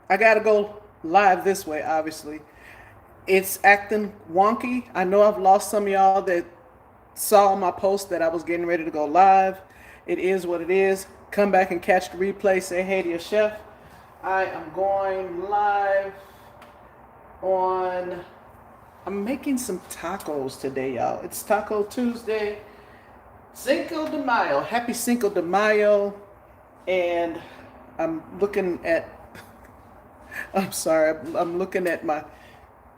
I gotta go live this way, obviously. It's acting wonky. I know I've lost some of y'all that saw my post that I was getting ready to go live. It is what it is. Come back and catch the replay. Say hey to your chef. I am going live on. I'm making some tacos today, y'all. It's Taco Tuesday. Cinco de Mayo. Happy Cinco de Mayo. And I'm looking at. I'm sorry. I'm looking at my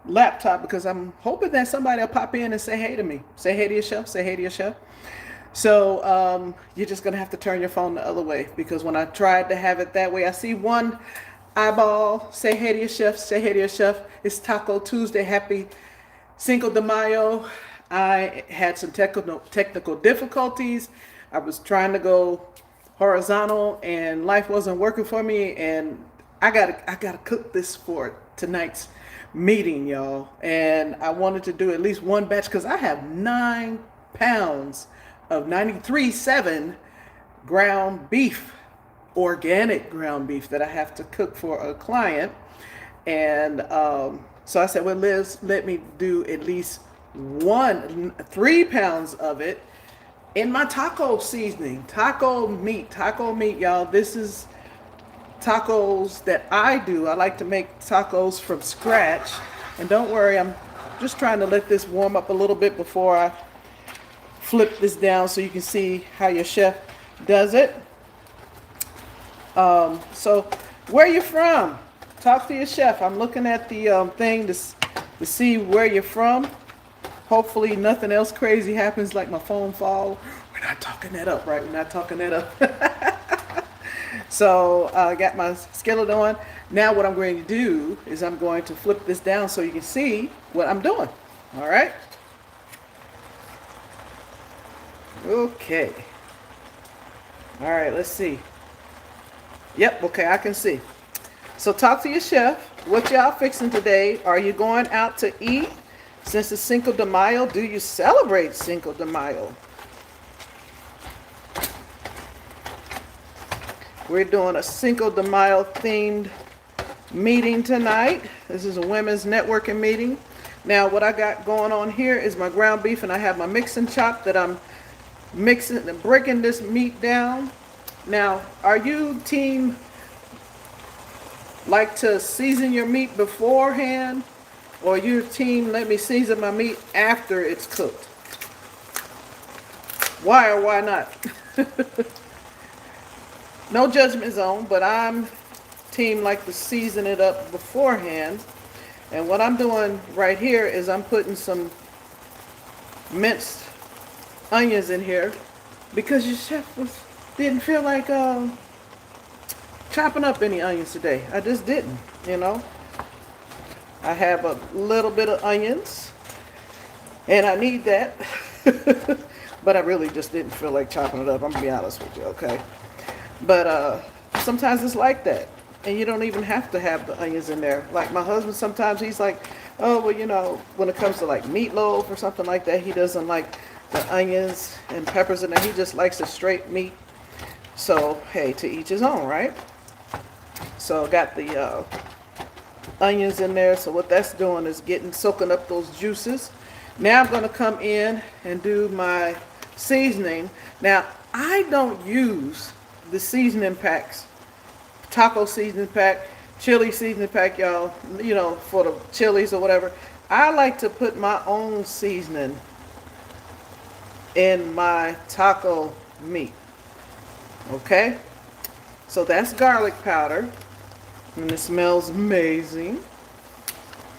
laptop because I'm hoping that somebody will pop in and say hey to me. Say hey to your chef. Say hey to your chef. So you're just gonna have to turn your phone the other way because when I tried to have it that way, I see one eyeball. Say hey to your chef. Say hey to your chef. It's Taco Tuesday. Happy Cinco de Mayo. I had some technical difficulties. I was trying to go horizontal and life wasn't working for me, and I gotta cook this for tonight's meeting, y'all. And I wanted to do at least one batch because I have 9 pounds of 93.7 ground beef, organic ground beef that I have to cook for a client. And so I said, well, Liz, let me do at least 3 pounds of it in my taco seasoning, taco meat, y'all. This is tacos that I do. I like to make tacos from scratch. And don't worry, I'm just trying to let this warm up a little bit before I flip this down so you can see how your chef does it. So where you from? Talk to your chef. I'm looking at the thing to see where you're from. Hopefully nothing else crazy happens like my phone fall. We're not talking that up, right? We're not talking that up. So I got my skillet on. Now what I'm going to do is I'm going to flip this down so you can see what I'm doing. All right. Okay. All right, let's see. Yep, okay, I can see. So talk to your chef. What y'all fixing today? Are you going out to eat? Since it's Cinco de Mayo, do you celebrate Cinco de Mayo? We're doing a Cinco de Mayo themed meeting tonight. This is a women's networking meeting. Now what I got going on here is my ground beef, and I have my mixing chop that I'm mixing and breaking this meat down. Now, are you team like to season your meat beforehand, or your team let me season my meat after it's cooked? Why or why not? No judgment zone, but I'm team like to season it up beforehand. And what I'm doing right here is I'm putting some minced onions in here because your chef didn't feel like chopping up any onions today. I just didn't, you know. I have a little bit of onions and I need that. But I really just didn't feel like chopping it up. I'm gonna be honest with you, okay? But sometimes it's like that. And you don't even have to have the onions in there. Like my husband, sometimes he's like, oh, well, you know, when it comes to like meatloaf or something like that, he doesn't like the onions and peppers in there. He just likes the straight meat. So, hey, to each his own, right? So got the onions in there. So what that's doing is soaking up those juices. Now I'm going to come in and do my seasoning. Now, I don't use the seasoning packs, taco seasoning pack, chili seasoning pack, y'all, you know, for the chilies or whatever. I like to put my own seasoning in my taco meat. Okay? So that's garlic powder. And it smells amazing.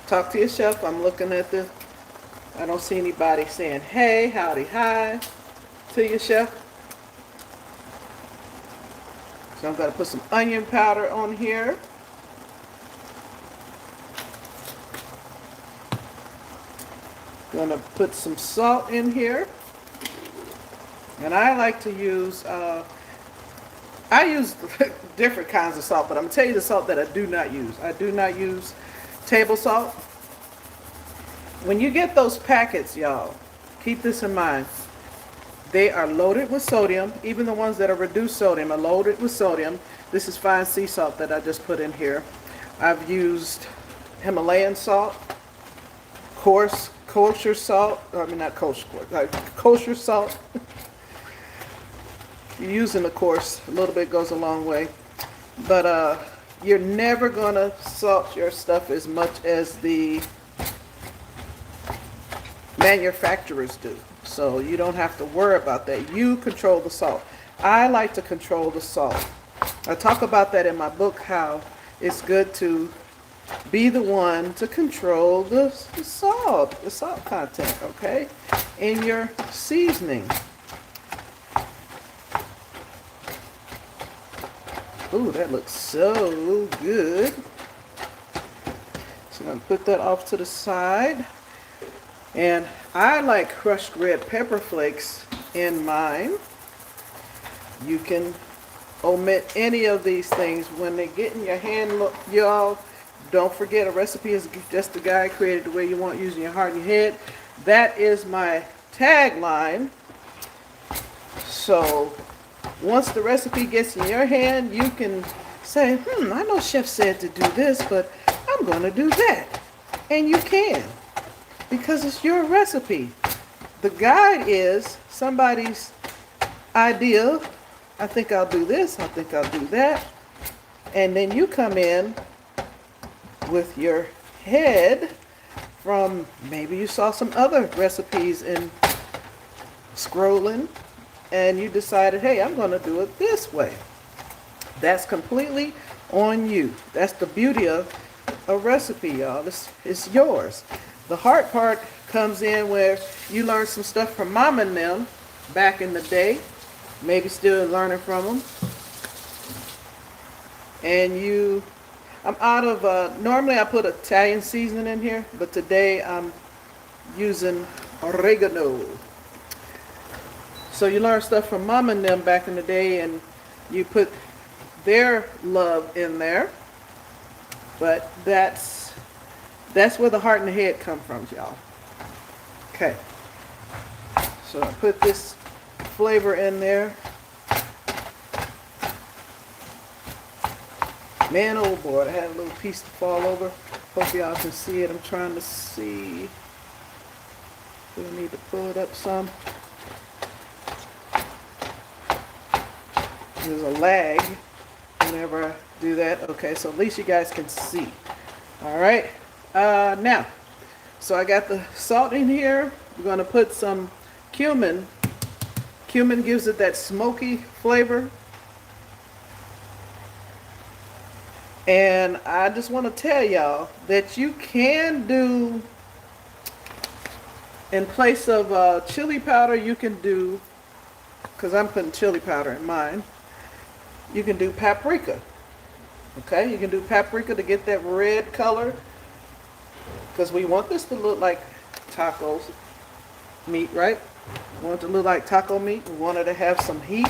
Talk to your chef. I'm looking at the, I don't see anybody saying hey, howdy, hi to your chef. So I'm going to put some onion powder on here. Going to put some salt in here. And I like to use, I use different kinds of salt, but I'm going to tell you the salt that I do not use. I do not use table salt. When you get those packets, y'all, keep this in mind. They are loaded with sodium. Even the ones that are reduced sodium are loaded with sodium. This is fine sea salt that I just put in here. I've used Himalayan salt, kosher salt. I mean, not kosher, like kosher salt. Using, of course, a little bit goes a long way. But you're never gonna salt your stuff as much as the manufacturers do. So you don't have to worry about that. You control the salt. I like to control the salt. I talk about that in my book, how it's good to be the one to control the salt content, okay, in your seasoning. Ooh, that looks so good. So I'm going to put that off to the side. And I like crushed red pepper flakes in mine. You can omit any of these things when they get in your hand, y'all. Don't forget, a recipe is just a guide created the way you want, using your heart and your head. That is my tagline. So once the recipe gets in your hand, you can say, I know Chef said to do this, but I'm going to do that. And you can, because it's your recipe. The guide is somebody's idea. I think I'll do this, I think I'll do that. And then you come in with your head from, maybe you saw some other recipes in scrolling, and you decided, hey, I'm going to do it this way. That's completely on you. That's the beauty of a recipe, y'all. It's yours. The hard part comes in where you learn some stuff from Mom and them back in the day, maybe still learning from them. And I'm out of, normally I put Italian seasoning in here, but today I'm using oregano. So you learn stuff from Mom and them back in the day, and you put their love in there. But that's where the heart and the head come from, y'all. Okay. So I put this flavor in there. Man, oh boy, I had a little piece to fall over. Hope y'all can see it. I'm trying to see. Do I need to pull it up some? There's a lag whenever I do that. Okay, so at least you guys can see. All right. Now, so I got the salt in here. We're going to put some cumin. Cumin gives it that smoky flavor. And I just want to tell y'all that you can do, in place of chili powder, you can do, because I'm putting chili powder in mine, you can do paprika. Okay, you can do paprika to get that red color, because we want this to look like tacos meat, right? We want it to look like taco meat. We want it to have some heat.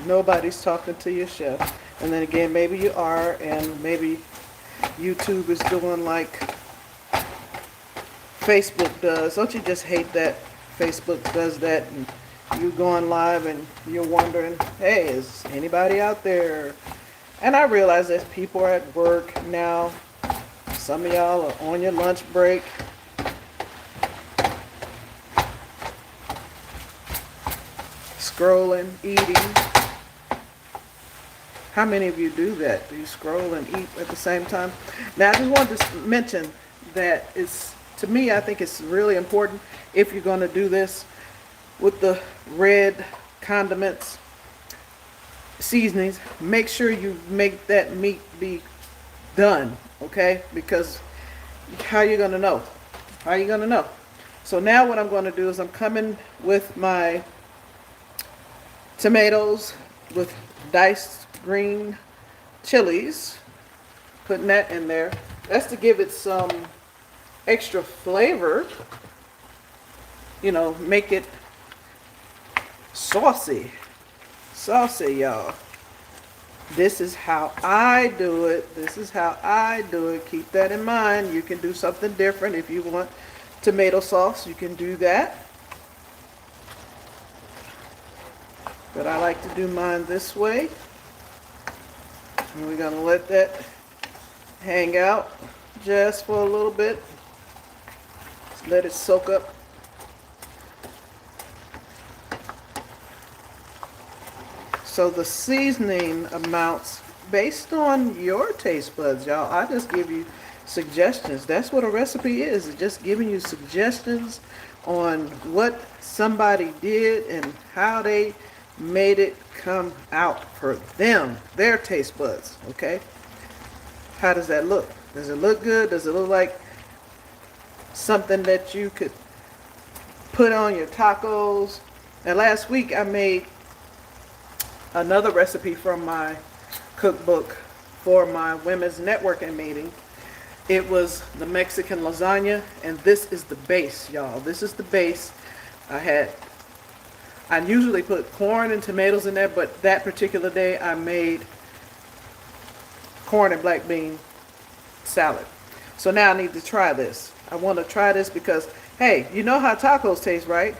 Nobody's talking to your chef. And then again, maybe you are, and maybe YouTube is doing like Facebook does. Don't you just hate that Facebook does that, and you going live and you're wondering, hey, is anybody out there? And I realize that people are at work now. Some of y'all are on your lunch break. Scrolling, eating. How many of you do that? Do you scroll and eat at the same time? Now, I just wanted to mention that it's, to me, I think it's really important, if you're going to do this with the red condiments, seasonings, make sure you make that meat be done, okay? Because how are you going to know? How are you going to know? So now what I'm going to do is I'm coming with my tomatoes with diced green chilies, putting that in there. That's to give it some extra flavor, you know, make it saucy, y'all. This is how I do it. This is how I do it. Keep that in mind. You can do something different. If you want tomato sauce, you can do that. but I like to do mine this way. And we're gonna let that hang out just for a little bit. Just let it soak up. So the seasoning amounts based on your taste buds, y'all. I just give you suggestions. That's what a recipe is. It's just giving you suggestions on what somebody did and how they made it come out for them, their taste buds, okay? How does that look? Does it look good? Does it look like something that you could put on your tacos? Now last week I made another recipe from my cookbook for my women's networking meeting. It was the Mexican lasagna, and this is the base, y'all. This is the base. I usually put corn and tomatoes in there, but that particular day I made corn and black bean salad. So now I need to try this. I want to try this because, hey, you know how tacos taste, right?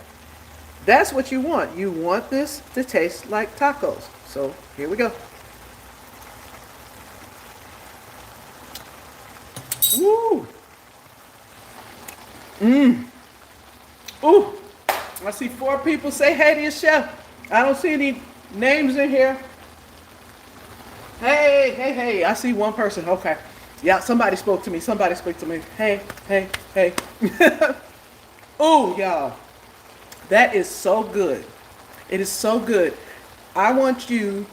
That's what you want. You want this to taste like tacos. So here we go. Woo! Ooh! I see 4 people say hey to your chef. I don't see any names in here. Hey, hey, hey. I see one person. Okay. Yeah, somebody spoke to me. Somebody spoke to me. Hey, hey, hey. Ooh, y'all. That is so good. It is so good. I want you,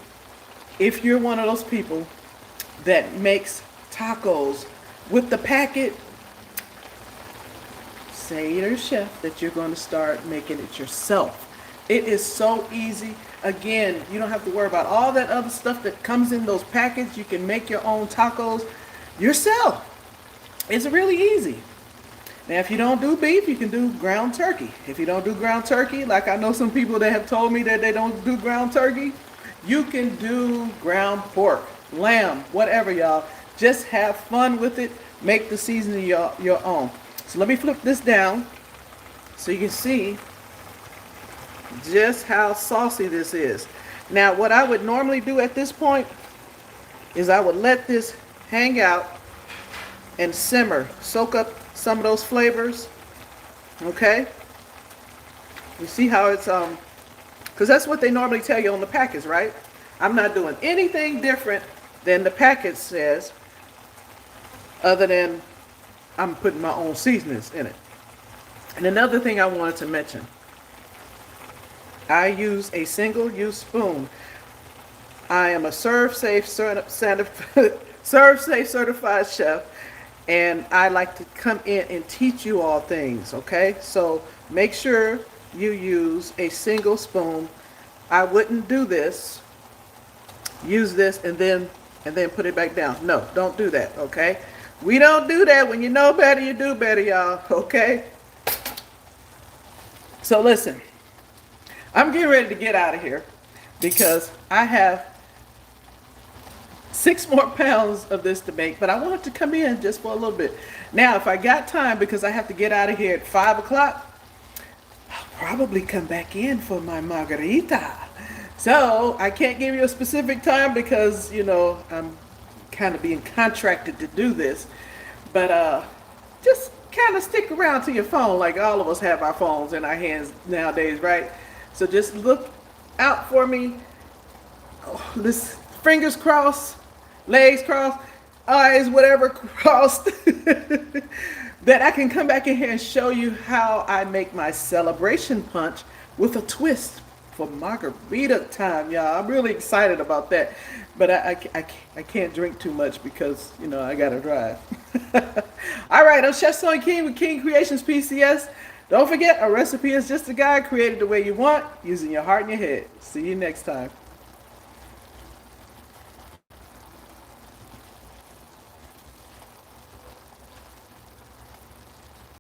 if you're one of those people that makes tacos with the packet, say to your chef that you're going to start making it yourself. It is so easy. Again, you don't have to worry about all that other stuff that comes in those packets. You can make your own tacos yourself. It's really easy. Now, if you don't do beef, you can do ground turkey. If you don't do ground turkey, like I know some people that have told me that they don't do ground turkey, you can do ground pork, lamb, whatever, y'all. Just have fun with it. Make the seasoning your own. So let me flip this down so you can see just how saucy this is. Now, what I would normally do at this point is I would let this hang out and simmer, soak up some of those flavors. Okay? You see how it's because that's what they normally tell you on the packets, right? I'm not doing anything different than the packet says, other than I'm putting my own seasonings in it. And another thing I wanted to mention, I use a single-use spoon. I am a Serve Safe certified chef, and I like to come in and teach you all things, okay? So make sure you use a single spoon. I wouldn't do this, use this and then put it back down. No, don't do that, okay? We don't do that. When you know better, you do better, y'all, okay? So listen, I'm getting ready to get out of here because I have 6 more pounds of this to make, but I wanted to come in just for a little bit. Now, if I got time, because I have to get out of here at 5 o'clock, I'll probably come back in for my margarita. So I can't give you a specific time because, you know, I'm kind of being contracted to do this. But just kind of stick around to your phone, like all of us have our phones in our hands nowadays, right? So just look out for me. Oh, this fingers crossed, legs crossed, eyes whatever crossed, that I can come back in here and show you how I make my celebration punch with a twist for margarita time, y'all. I'm really excited about that, but I can't drink too much because, you know, I gotta drive. All right, I'm Chef Sonya King with King Kreations PCS. Don't forget, a recipe is just a guide created the way you want, using your heart and your head. See you next time.